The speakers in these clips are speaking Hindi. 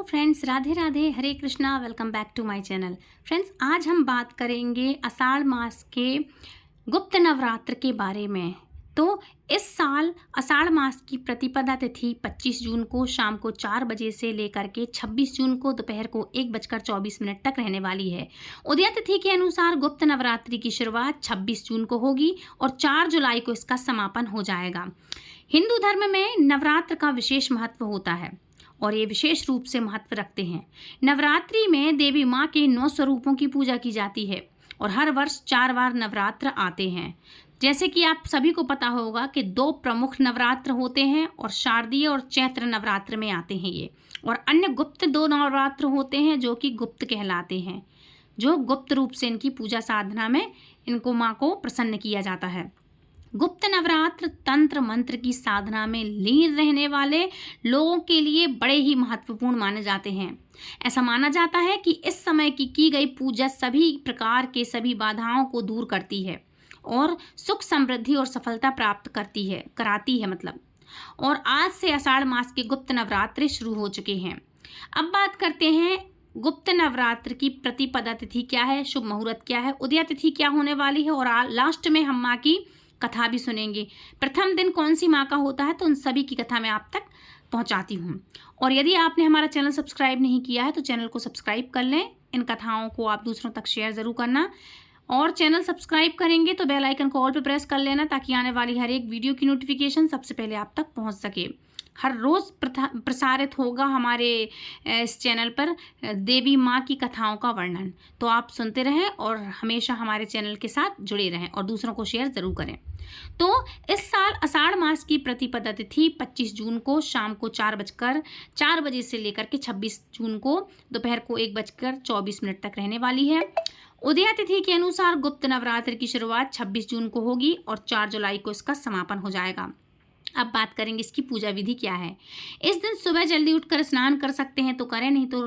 Hello friends, Radhe Radhe, Hare Krishna. Welcome back to my channel. Friends, आज हम बात करेंगे आषाढ़ मास के गुप्त नवरात्र के बारे में। तो इस साल आषाढ़ मास की प्रतिपदा तिथि 25 जून को शाम को 4 बजे से लेकर के 26 जून को दोपहर को 1:24 तक रहने वाली है। उदय तिथि के अनुसार गुप्त नवरात्रि की शुरुआत 26 जून को होगी और 4 जुलाई को इसका समापन हो जाएगा। हिंदू धर्म में नवरात्र का विशेष महत्व होता है और ये विशेष रूप से महत्व रखते हैं। नवरात्रि में देवी माँ के 9 स्वरूपों की पूजा की जाती है और हर वर्ष 4 बार नवरात्र आते हैं। जैसे कि आप सभी को पता होगा कि 2 प्रमुख नवरात्र होते हैं और शारदीय और चैत्र नवरात्र में आते हैं ये, और अन्य गुप्त 2 नवरात्र होते हैं जो कि गुप्त कहलाते हैं, जो गुप्त रूप से इनकी पूजा साधना में इनको माँ को प्रसन्न किया जाता है। गुप्त नवरात्र तंत्र मंत्र की साधना में लीन रहने वाले लोगों के लिए बड़े ही महत्वपूर्ण माने जाते हैं। ऐसा माना जाता है कि इस समय की गई पूजा सभी प्रकार के सभी बाधाओं को दूर करती है और सुख समृद्धि और सफलता प्राप्त कराती है मतलब। और आज से आषाढ़ मास के गुप्त नवरात्रि शुरू हो चुके हैं। अब बात करते हैं गुप्त नवरात्र की प्रतिपदा तिथि क्या है, शुभ मुहूर्त क्या है, उदय तिथि क्या होने वाली है, और लास्ट में हम माँ की कथा भी सुनेंगे। प्रथम दिन कौन सी माँ का होता है, तो उन सभी की कथा मैं आप तक पहुंचाती हूं। और यदि आपने हमारा चैनल सब्सक्राइब नहीं किया है तो चैनल को सब्सक्राइब कर लें। इन कथाओं को आप दूसरों तक शेयर ज़रूर करना, और चैनल सब्सक्राइब करेंगे तो बेल आइकन को ऑल पे प्रेस कर लेना ताकि आने वाली हर एक वीडियो की नोटिफिकेशन सबसे पहले आप तक पहुंच सके। हर रोज़ प्रसारित होगा हमारे इस चैनल पर देवी माँ की कथाओं का वर्णन, तो आप सुनते रहें और हमेशा हमारे चैनल के साथ जुड़े रहें और दूसरों को शेयर ज़रूर करें। तो इस साल आषाढ़ मास की प्रतिपदा तिथि 25 जून को शाम को 4 बजे से लेकर के 26 जून को दोपहर को 1:24 तक रहने वाली है। उदय तिथि के अनुसार गुप्त नवरात्र की शुरुआत 26 जून को होगी और 4 जुलाई को इसका समापन हो जाएगा। अब बात करेंगे इसकी पूजा विधि क्या है। इस दिन सुबह जल्दी उठकर स्नान कर सकते हैं तो करें, नहीं तो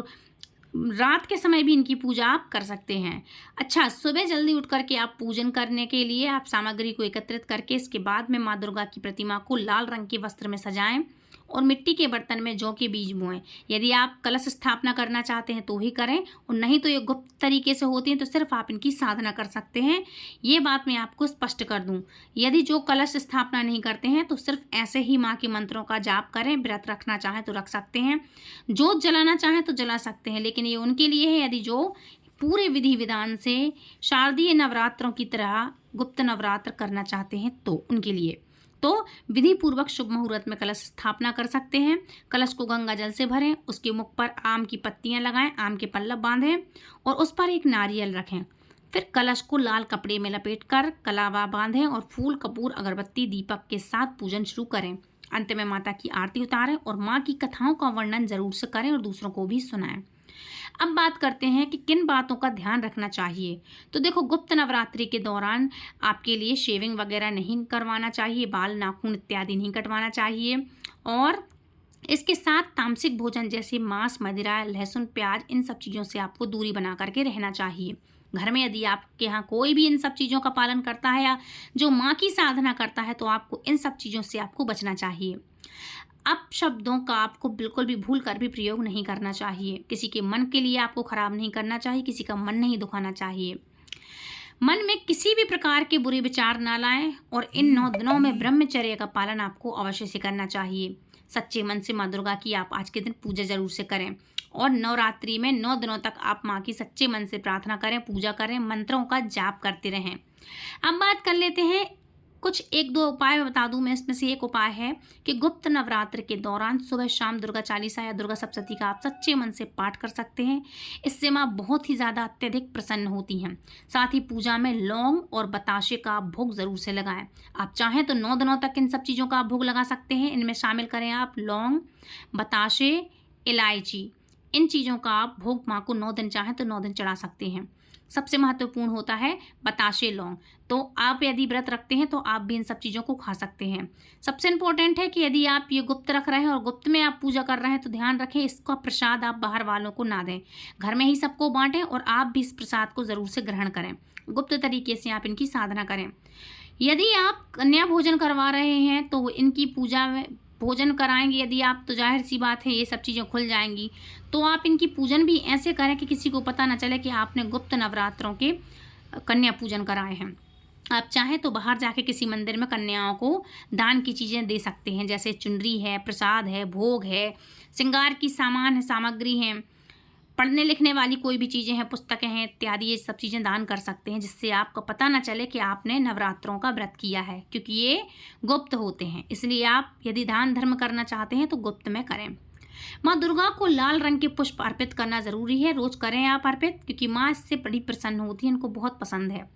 रात के समय भी इनकी पूजा आप कर सकते हैं। अच्छा, सुबह जल्दी उठ करके आप पूजन करने के लिए आप सामग्री को एकत्रित करके इसके बाद में माँ दुर्गा की प्रतिमा को लाल रंग के वस्त्र में सजाएं और मिट्टी के बर्तन में जौ के बीज बोएं। यदि आप कलश स्थापना करना चाहते हैं तो ही करें, और नहीं तो ये गुप्त तरीके से होती हैं तो सिर्फ आप इनकी साधना कर सकते हैं। ये बात मैं आपको स्पष्ट कर दूं। यदि जो कलश स्थापना नहीं करते हैं तो सिर्फ ऐसे ही माँ के मंत्रों का जाप करें। व्रत रखना चाहें तो रख सकते हैं, जोत जलाना चाहें तो जला सकते हैं, लेकिन ये उनके लिए है यदि जो पूरे विधि विधान से शारदीय नवरात्रों की तरह गुप्त नवरात्र करना चाहते हैं तो उनके लिए। तो विधि पूर्वक शुभ मुहूर्त में कलश स्थापना कर सकते हैं। कलश को गंगा जल से भरें, उसके मुख पर आम की पत्तियां लगाएं, आम के पल्लव बांधें और उस पर एक नारियल रखें। फिर कलश को लाल कपड़े में लपेटकर कलावा बांधें और फूल, कपूर, अगरबत्ती, दीपक के साथ पूजन शुरू करें। अंत में माता की आरती उतारें और माँ की कथाओं का वर्णन जरूर से करें और दूसरों को भी सुनाएं। अब बात करते हैं कि किन बातों का ध्यान रखना चाहिए। तो देखो, गुप्त नवरात्रि के दौरान आपके लिए शेविंग वगैरह नहीं करवाना चाहिए, बाल नाखून इत्यादि नहीं कटवाना चाहिए, और इसके साथ तामसिक भोजन जैसे मांस, मदिरा, लहसुन, प्याज, इन सब चीज़ों से आपको दूरी बना करके रहना चाहिए। घर में यदि आपके यहाँ कोई भी इन सब चीज़ों का पालन करता है या जो माँ की साधना करता है तो आपको इन सब चीज़ों से आपको बचना चाहिए। अब शब्दों का आपको बिल्कुल भी भूल कर भी प्रयोग नहीं करना चाहिए। किसी के मन के लिए आपको खराब नहीं करना चाहिए, किसी का मन नहीं दुखाना चाहिए। मन में किसी भी प्रकार के बुरे विचार ना लाएं और इन 9 दिनों में ब्रह्मचर्य का पालन आपको अवश्य से करना चाहिए। सच्चे मन से माँ दुर्गा की आप आज के दिन पूजा जरूर से करें और नवरात्रि में 9 दिनों तक आप माँ की सच्चे मन से प्रार्थना करें, पूजा करें, मंत्रों का जाप करते रहें। अब बात कर लेते हैं कुछ 1-2 उपाय बता दूं मैं। इसमें से एक उपाय है कि गुप्त नवरात्र के दौरान सुबह शाम दुर्गा चालीसा या दुर्गा सप्तशती का आप सच्चे मन से पाठ कर सकते हैं। इससे माँ बहुत ही ज़्यादा अत्यधिक प्रसन्न होती हैं। साथ ही पूजा में लौंग और बताशे का आप भोग ज़रूर से लगाएं। आप चाहें तो 9 दिनों तक इन सब चीज़ों का आप भोग लगा सकते हैं। इनमें शामिल करें आप लौंग, बताशे, इलायची, इन चीज़ों का आप भोग माँ को 9 दिन चाहें तो 9 दिन चढ़ा सकते हैं। सबसे महत्वपूर्ण होता है बताशे, लौंग। तो आप यदि व्रत रखते हैं तो आप भी इन सब चीज़ों को खा सकते हैं। सबसे इम्पोर्टेंट है कि यदि आप ये गुप्त रख रहे हैं और गुप्त में आप पूजा कर रहे हैं तो ध्यान रखें इसका प्रसाद आप बाहर वालों को ना दें, घर में ही सबको बांटें और आप भी इस प्रसाद को ज़रूर से ग्रहण करें। गुप्त तरीके से आप इनकी साधना करें। यदि आप कन्या भोजन करवा रहे हैं तो इनकी पूजा में भोजन कराएंगे यदि आप, तो जाहिर सी बात है ये सब चीज़ें खुल जाएंगी। तो आप इनकी पूजन भी ऐसे करें कि किसी को पता ना चले कि आपने गुप्त नवरात्रों के कन्या पूजन कराए हैं। आप चाहें तो बाहर जाके किसी मंदिर में कन्याओं को दान की चीज़ें दे सकते हैं, जैसे चुनरी है, प्रसाद है, भोग है, श्रृंगार की सामान है, सामग्री हैं, पढ़ने लिखने वाली कोई भी चीज़ें हैं, पुस्तकें हैं इत्यादि, ये सब चीज़ें दान कर सकते हैं, जिससे आपको पता ना चले कि आपने नवरात्रों का व्रत किया है, क्योंकि ये गुप्त होते हैं। इसलिए आप यदि दान धर्म करना चाहते हैं तो गुप्त में करें। माँ दुर्गा को लाल रंग के पुष्प अर्पित करना ज़रूरी है, रोज़ करें आप अर्पित, क्योंकि माँ इससे बड़ी प्रसन्न होती है, इनको बहुत पसंद है।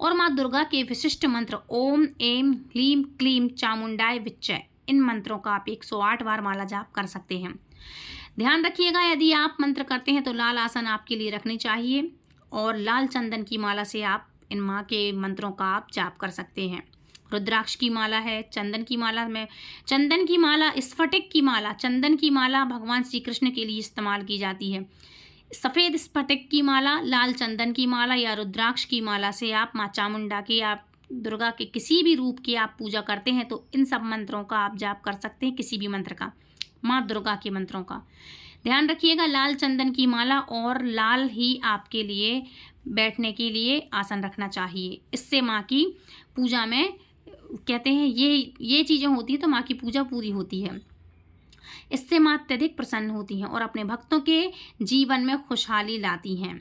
और माँ दुर्गा के विशिष्ट मंत्र ओम एम ह्लीम क्लीम चामुंडाय विच्चय, इन मंत्रों का आप 108 बार माला जाप कर सकते हैं। ध्यान रखिएगा, यदि आप मंत्र करते हैं तो लाल आसन आपके लिए रखनी चाहिए, और लाल चंदन की माला से आप इन माँ के मंत्रों का आप जाप कर सकते हैं। रुद्राक्ष की माला है, चंदन की माला में, चंदन की माला, स्फटिक की माला, चंदन की माला भगवान श्री कृष्ण के लिए इस्तेमाल की जाती है। सफ़ेद स्फटिक की माला, लाल चंदन की माला या रुद्राक्ष की माला से आप माँ चामुंडा की, आप दुर्गा के किसी भी रूप की आप पूजा करते हैं तो इन सब मंत्रों का आप जाप कर सकते हैं, किसी भी मंत्र का, माँ दुर्गा के मंत्रों का। ध्यान रखिएगा, लाल चंदन की माला और लाल ही आपके लिए बैठने के लिए आसन रखना चाहिए। इससे माँ की पूजा में कहते हैं ये चीज़ें होती हैं तो माँ की पूजा पूरी होती है। इससे माँ अत्यधिक प्रसन्न होती हैं और अपने भक्तों के जीवन में खुशहाली लाती हैं।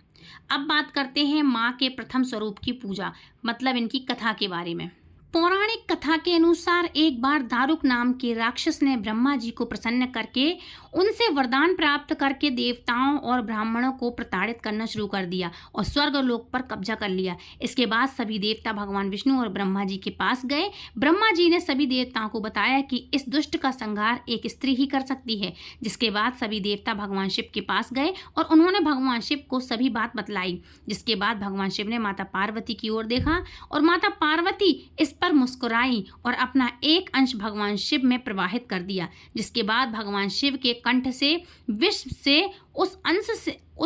अब बात करते हैं माँ के प्रथम स्वरूप की पूजा, मतलब इनकी कथा के बारे में। पौराणिक कथा के अनुसार एक बार दारुक नाम के राक्षस ने ब्रह्मा जी को प्रसन्न करके उनसे वरदान प्राप्त करके देवताओं और ब्राह्मणों को प्रताड़ित करना शुरू कर दिया और स्वर्ग लोक पर कब्जा कर लिया। इसके बाद सभी देवता भगवान विष्णु और ब्रह्मा जी के पास गए। ब्रह्मा जी ने सभी देवताओं को बताया कि इस दुष्ट का संहार एक स्त्री ही कर सकती है। जिसके बाद सभी देवता भगवान शिव के पास गए और उन्होंने भगवान शिव को सभी बात बतलाई। जिसके बाद भगवान शिव ने माता पार्वती की ओर देखा और माता पार्वती इस पर मुस्कुराई और अपना एक अंश भगवान शिव में प्रवाहित कर दिया। जिसके बाद भगवान शिव के कंठ से विष से उस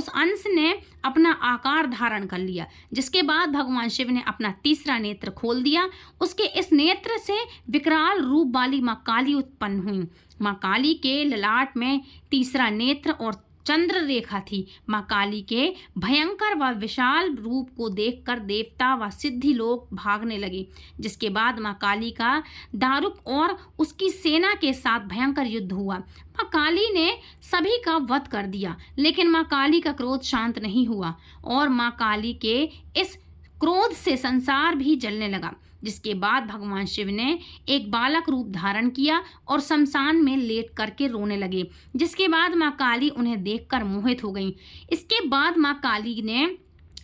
अंश ने अपना आकार धारण कर लिया। जिसके बाद भगवान शिव ने अपना तीसरा नेत्र खोल दिया। उसके इस नेत्र से विकराल रूप वाली माँ काली उत्पन्न हुई। माँ काली के ललाट में तीसरा नेत्र और चंद्र रेखा थी। माँ काली के भयंकर व विशाल रूप को देखकर देवता व सिद्धि लोग भागने लगे। जिसके बाद माँ काली का दारुक और उसकी सेना के साथ भयंकर युद्ध हुआ। माँ काली ने सभी का वध कर दिया, लेकिन माँ काली का क्रोध शांत नहीं हुआ और माँ काली के इस क्रोध से संसार भी जलने लगा। जिसके बाद भगवान शिव ने एक बालक रूप धारण किया और शमशान में लेट करके रोने लगे। जिसके बाद माँ काली उन्हें देखकर मोहित हो गईं। इसके बाद माँ काली ने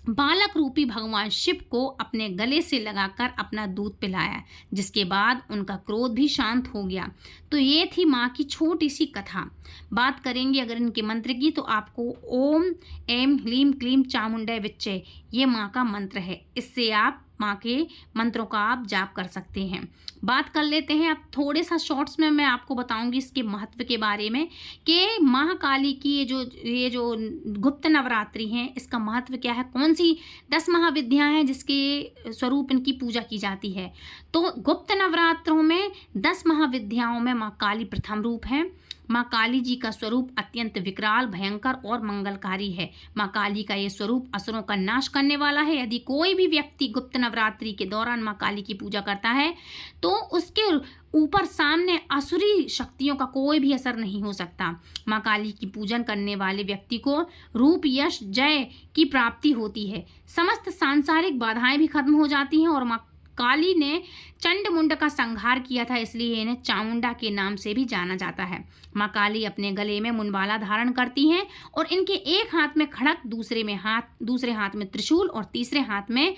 बालक रूपी भगवान शिव को अपने गले से लगाकर अपना दूध पिलाया। जिसके बाद उनका क्रोध भी शांत हो गया। तो ये थी माँ की छोटी सी कथा। बात करेंगे अगर इनके मंत्र की, तो आपको ओम एम ह्लीम क्लीम चामुंडा विच्चय, ये माँ का मंत्र है। इससे आप माँ के मंत्रों का आप जाप कर सकते हैं। बात कर लेते हैं अब थोड़े सा शॉर्ट्स में, मैं आपको बताऊंगी इसके महत्व के बारे में कि महाकाली की ये जो गुप्त नवरात्रि हैं, इसका महत्व क्या है, कौन सी 10 महाविद्याएं हैं जिसके स्वरूप इनकी पूजा की जाती है। तो गुप्त नवरात्रों में 10 महाविद्याओं में माँ काली प्रथम रूप है। माँ काली जी का स्वरूप अत्यंत विकराल, भयंकर और मंगलकारी है। माँ काली का ये स्वरूप असुरों का नाश करने वाला है। यदि कोई भी व्यक्ति गुप्त नवरात्रि के दौरान माँ काली की पूजा करता है तो उसके ऊपर सामने असुरी शक्तियों का कोई भी असर नहीं हो सकता। माँ काली की पूजन करने वाले व्यक्ति को रूप, यश, जय की प्राप्ति होती है। समस्त सांसारिक बाधाएं भी खत्म हो जाती हैं और माँ काली ने चंडमुंड का संहार किया था, इसलिए इन्हें चामुंडा के नाम से भी जाना जाता है। माँ काली अपने गले में मुंडमाला धारण करती हैं और इनके एक हाथ में खड़क, दूसरे हाथ में त्रिशूल और तीसरे हाथ में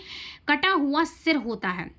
कटा हुआ सिर होता है।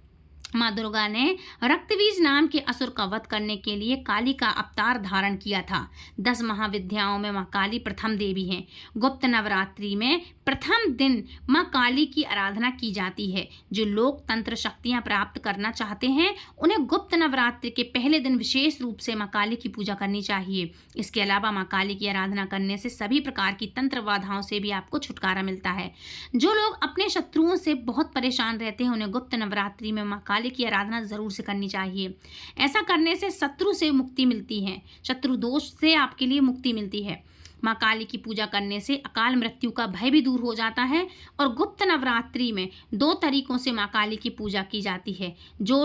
माँ दुर्गा ने रक्तबीज नाम के असुर का वध करने के लिए काली का अवतार धारण किया था। 10 महाविद्याओं में माँ काली प्रथम देवी हैं। गुप्त नवरात्रि में प्रथम दिन माँ काली की आराधना की जाती है। जो लोग तंत्र शक्तियाँ प्राप्त करना चाहते हैं उन्हें गुप्त नवरात्रि के पहले दिन विशेष रूप से माँ काली की पूजा करनी चाहिए। इसके अलावा माँ काली की आराधना करने से सभी प्रकार की तंत्र बाधाओं से भी आपको छुटकारा मिलता है। जो लोग अपने शत्रुओं से बहुत परेशान रहते हैं उन्हें गुप्त नवरात्रि में माँ काली की आराधना जरूर से करनी चाहिए। ऐसा करने से शत्रु से मुक्ति मिलती है, शत्रु दोष से आपके लिए मुक्ति मिलती है। माँ काली की पूजा करने से अकाल मृत्यु का भय भी दूर हो जाता है। और गुप्त नवरात्रि में 2 तरीकों से माँ काली की पूजा की जाती है। जो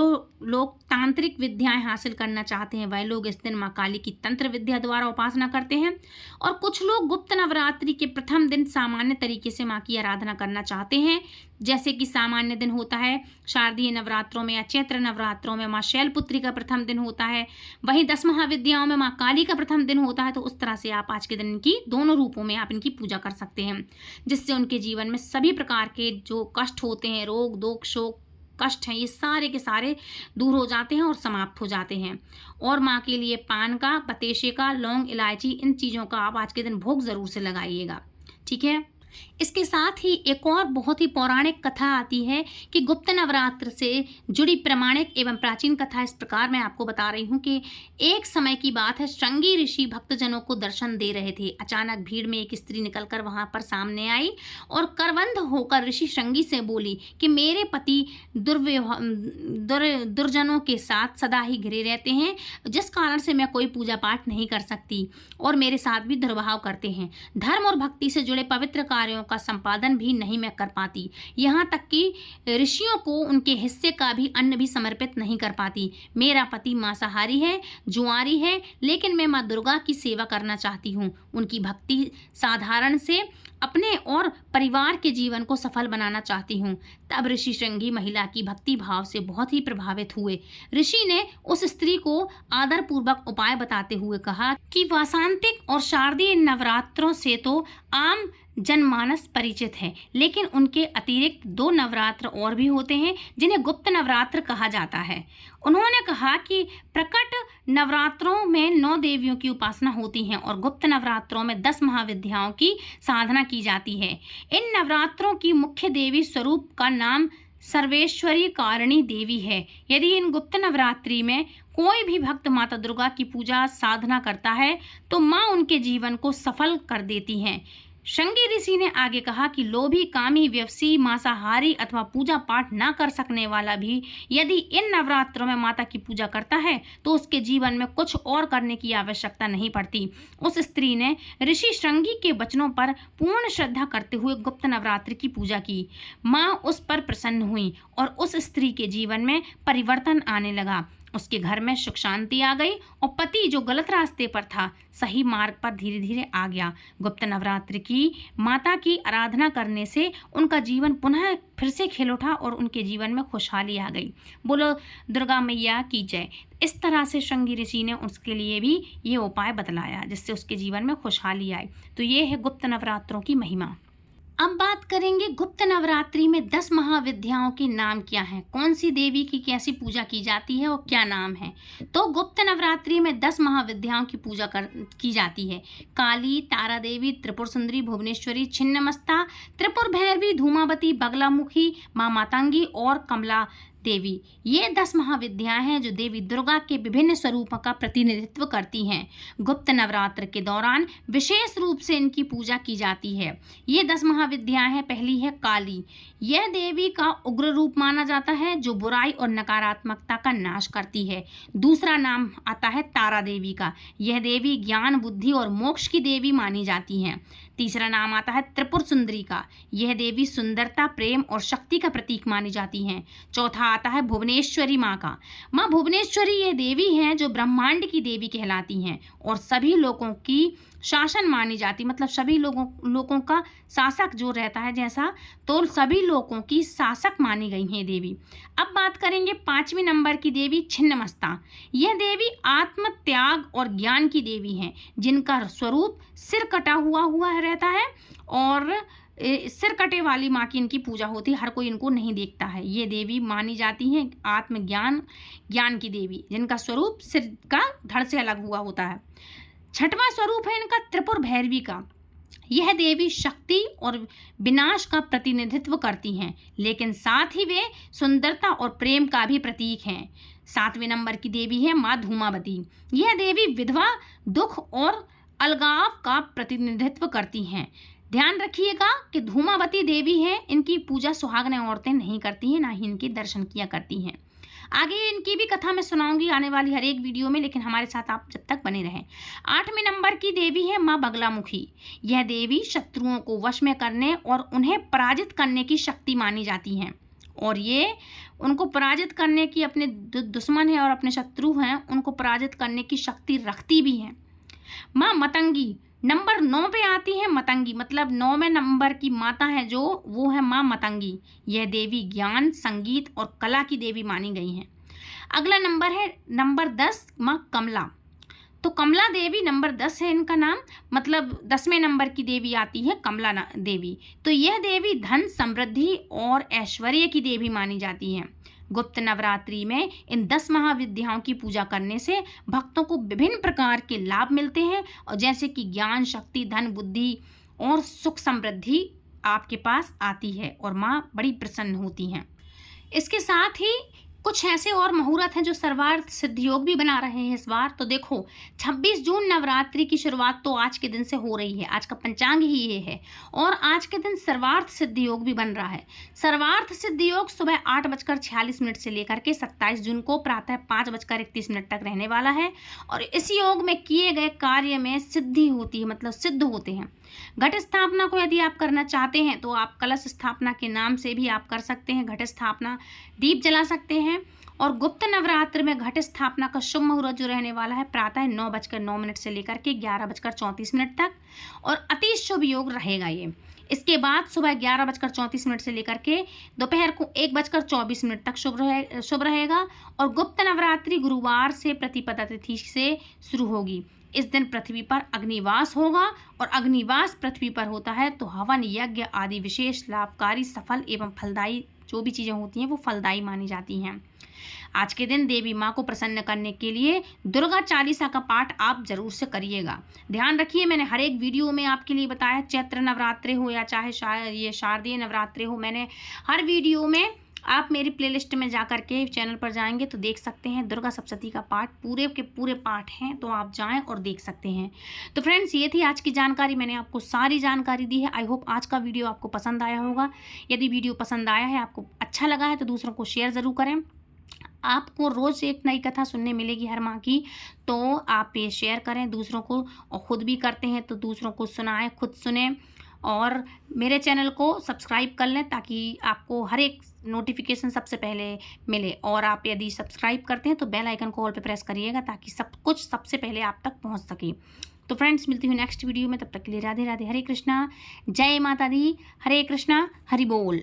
लोग तांत्रिक विद्याएं हासिल करना चाहते हैं वह लोग इस दिन माँ काली की तंत्र विद्या द्वारा उपासना करते हैं, और कुछ लोग गुप्त नवरात्रि के प्रथम दिन सामान्य तरीके से माँ की आराधना करना चाहते हैं। जैसे कि सामान्य दिन होता है शारदीय नवरात्रों में या चैत्र नवरात्रों में माँ शैलपुत्री का प्रथम दिन होता है, वहीं 10 महाविद्याओं में माँ काली का प्रथम दिन होता है। तो उस तरह से आप आज के दिन की दोनों रूपों में आप इनकी पूजा कर सकते हैं, जिससे उनके जीवन में सभी प्रकार के जो कष्ट होते हैं, रोग दोष शोक कष्ट हैं, ये सारे के सारे दूर हो जाते हैं और समाप्त हो जाते हैं। और माँ के लिए पान का, पतेशे का, लौंग, इलायची, इन चीज़ों का आप आज के दिन भोग ज़रूर से लगाइएगा। ठीक है। इसके साथ ही एक और बहुत ही पौराणिक कथा आती है कि गुप्त नवरात्र से जुड़ी प्रमाणिक एवं प्राचीन कथा इस प्रकार मैं आपको बता रही हूँ कि एक समय की बात है, श्रृंगी ऋषि भक्तजनों को दर्शन दे रहे थे। अचानक भीड़ में एक स्त्री निकलकर वहां पर सामने आई और करवंद होकर ऋषि श्रृंगी से बोली कि मेरे पति दुर्जनों के साथ सदा ही घिरे रहते हैं, जिस कारण से मैं कोई पूजा पाठ नहीं कर सकती और मेरे साथ भी दुर्भाव करते हैं। धर्म और भक्ति से जुड़े पवित्र कार्यों का संपादन भी नहीं मैं कर पाती, यहाँ तक कि ऋषियों को उनके हिस्से का भी अन्न भी समर्पित नहीं कर पाती। मेरा पति मांसाहारी है, जुआरी है, लेकिन मैं माँ दुर्गा की सेवा करना चाहती हूँ। उनकी भक्ति साधारण से अपने और परिवार के जीवन को सफल बनाना चाहती हूँ। तब ऋषि श्रृंगी महिला की भक्ति भाव से बहुत ही प्रभावित हुए। ऋषि ने उस स्त्री को आदर पूर्वक उपाय बताते हुए कहा कि वासंतिक और शारदीय नवरात्रों से तो आम जनमानस परिचित है, लेकिन उनके अतिरिक्त 2 नवरात्र और भी होते हैं जिन्हें गुप्त नवरात्र कहा जाता है। उन्होंने कहा कि प्रकट नवरात्रों में 9 देवियों की उपासना होती है और गुप्त नवरात्रों में 10 महाविद्याओं की साधना की जाती है। इन नवरात्रों की मुख्य देवी स्वरूप का नाम सर्वेश्वरी कारिणी देवी है। यदि इन गुप्त नवरात्रि में कोई भी भक्त माता दुर्गा की पूजा साधना करता है तो माँ उनके जीवन को सफल कर देती हैं। श्रृंगी ऋषि ने आगे कहा कि लोभी, कामी, व्यवसी, मांसाहारी अथवा पूजा पाठ न कर सकने वाला भी यदि इन नवरात्रों में माता की पूजा करता है तो उसके जीवन में कुछ और करने की आवश्यकता नहीं पड़ती। उस स्त्री ने ऋषि श्रृंगी के वचनों पर पूर्ण श्रद्धा करते हुए गुप्त नवरात्रि की पूजा की। माँ उस पर प्रसन्न हुई और उस स्त्री के जीवन में परिवर्तन आने लगा। उसके घर में सुख शांति आ गई और पति जो गलत रास्ते पर था सही मार्ग पर धीरे धीरे आ गया। गुप्त नवरात्रि की माता की आराधना करने से उनका जीवन पुनः फिर से खिल उठा और उनके जीवन में खुशहाली आ गई। बोलो दुर्गा मैया की जय। इस तरह से श्रृंगी ऋषि ने उसके लिए भी ये उपाय बतलाया जिससे उसके जीवन में खुशहाली आई। तो ये है गुप्त नवरात्रों की महिमा। अब बात करेंगे गुप्त नवरात्रि में 10 महाविद्याओं के नाम क्या हैं, कौन सी देवी की कैसी पूजा की जाती है और क्या नाम है। तो गुप्त नवरात्रि में 10 महाविद्याओं की पूजा की जाती है। काली, तारा देवी, त्रिपुर सुंदरी, भुवनेश्वरी, छिन्नमस्ता, त्रिपुर भैरवी, धूमावती, बगलामुखी, माँ मातंगी और कमला देवी। ये 10 महाविद्याएं हैं जो देवी दुर्गा के विभिन्न स्वरूपों का प्रतिनिधित्व करती हैं। गुप्त नवरात्र के दौरान विशेष रूप से इनकी पूजा की जाती है। ये 10 महाविद्याएं हैं। पहली है काली। यह देवी का उग्र रूप माना जाता है जो बुराई और नकारात्मकता का नाश करती है। दूसरा नाम आता है तारा देवी का। यह देवी ज्ञान, बुद्धि और मोक्ष की देवी मानी जाती हैं। तीसरा नाम आता है त्रिपुर सुंदरी का। यह देवी सुंदरता, प्रेम और शक्ति का प्रतीक मानी जाती हैं। चौथा आता है भुवनेश्वरी माँ का। माँ भुवनेश्वरी ये देवी हैं जो ब्रह्मांड की देवी कहलाती हैं और सभी लोगों की शासन मानी जाती, मतलब सभी लोगों का शासक जो रहता है जैसा, तो सभी लोगों की शासक मानी गई हैं देवी। अब बात करेंगे 5वें नंबर की देवी छिन्नमस्ता। यह देवी आत्म त्याग और ज्ञान की देवी हैं जिनका स्वरूप सिर कटा हुआ रहता है और सिर कटे वाली माँ की इनकी पूजा होती है। हर कोई इनको नहीं देखता है। ये देवी मानी जाती हैं ज्ञान की देवी जिनका स्वरूप सिर का धड़ से अलग हुआ होता है। 6वां स्वरूप है इनका त्रिपुर भैरवी का। यह देवी शक्ति और विनाश का प्रतिनिधित्व करती हैं, लेकिन साथ ही वे सुंदरता और प्रेम का भी प्रतीक हैं। 7वें नंबर की देवी है माँ धूमावती। यह देवी विधवा, दुख और अलगाव का प्रतिनिधित्व करती हैं। ध्यान रखिएगा कि धूमावती देवी है, इनकी पूजा सुहागन औरतें नहीं करती हैं, ना ही इनके दर्शन किया करती हैं। आगे इनकी भी कथा मैं सुनाऊंगी आने वाली हर एक वीडियो में, लेकिन हमारे साथ आप जब तक बने रहें। 8वें नंबर की देवी है माँ बगलामुखी। यह देवी शत्रुओं को वश में करने और उन्हें पराजित करने की शक्ति मानी जाती हैं, और ये उनको पराजित करने की, अपने दुश्मन है और अपने शत्रु हैं उनको पराजित करने की शक्ति रखती भी हैं। माँ मतंगी नंबर 9 पे आती है। मतंगी मतलब 9वें नंबर की माता है जो, वो है माँ मतंगी। यह देवी ज्ञान, संगीत और कला की देवी मानी गई हैं। अगला नंबर है नंबर 10 माँ कमला। तो कमला देवी नंबर 10 है इनका नाम, मतलब 10वें नंबर की देवी आती है कमला देवी। तो यह देवी धन, समृद्धि और ऐश्वर्य की देवी मानी जाती है। गुप्त नवरात्रि में इन 10 महाविद्याओं की पूजा करने से भक्तों को विभिन्न प्रकार के लाभ मिलते हैं, और जैसे कि ज्ञान, शक्ति, धन, बुद्धि और सुख समृद्धि आपके पास आती है और माँ बड़ी प्रसन्न होती हैं। इसके साथ ही कुछ ऐसे और मुहूर्त हैं जो सर्वार्थ सिद्ध योग भी बना रहे हैं इस बार। तो देखो 26 जून नवरात्रि की शुरुआत तो आज के दिन से हो रही है, आज का पंचांग ही ये है, और आज के दिन सर्वार्थ सिद्ध योग भी बन रहा है। सर्वार्थ सिद्ध योग सुबह 8:46 से लेकर के 27 जून को प्रातः 5:31 तक रहने वाला है, और इस योग में किए गए कार्य में सिद्धि होती है, मतलब सिद्ध होते हैं। घट स्थापना को यदि आप करना चाहते हैं तो आप कलश स्थापना के नाम से भी आप कर सकते हैं, घट स्थापना, दीप जला सकते हैं। और गुप्त नवरात्र में घट स्थापना का शुभ मुहूर्त जो रहने वाला है प्रातः 9:09 से लेकर के 11:34 तक, और अति शुभ योग रहेगा ये। इसके बाद सुबह 11:34 से लेकर के दोपहर को 1:24 तक शुभ रहेगा, और गुप्त नवरात्रि गुरुवार से प्रतिपदा तिथि से शुरू होगी। इस दिन पृथ्वी पर अग्निवास होगा, और अग्निवास पृथ्वी पर होता है तो हवन, यज्ञ आदि विशेष लाभकारी, सफल एवं फलदायी जो भी चीज़ें होती हैं वो फलदायी मानी जाती हैं। आज के दिन देवी माँ को प्रसन्न करने के लिए दुर्गा चालीसा का पाठ आप जरूर से करिएगा। ध्यान रखिए, मैंने हर एक वीडियो में आपके लिए बताया, चैत्र नवरात्रे हो या चाहे ये शारदीय नवरात्रे हो, मैंने हर वीडियो में, आप मेरी प्लेलिस्ट में जा कर के चैनल पर जाएंगे तो देख सकते हैं दुर्गा सप्तशती का पाठ, पूरे के पूरे पाठ हैं, तो आप जाएं और देख सकते हैं। तो फ्रेंड्स, ये थी आज की जानकारी, मैंने आपको सारी जानकारी दी है। आई होप आज का वीडियो आपको पसंद आया होगा। यदि वीडियो पसंद आया है, आपको अच्छा लगा है, तो दूसरों को शेयर ज़रूर करें। आपको रोज़ एक नई कथा सुनने मिलेगी हर माह की, तो आप ये शेयर करें दूसरों को, और ख़ुद भी करते हैं तो दूसरों को सुनाएं, खुद सुने, और मेरे चैनल को सब्सक्राइब कर लें ताकि आपको हर एक नोटिफिकेशन सबसे पहले मिले। और आप यदि सब्सक्राइब करते हैं तो बेल आइकन को ऑल पे प्रेस करिएगा ताकि सब कुछ सबसे पहले आप तक पहुंच सके। तो फ्रेंड्स, मिलती हूँ नेक्स्ट वीडियो में, तब तक के लिए राधे राधे, हरे कृष्णा, जय माता दी, हरे कृष्णा, हरि बोल।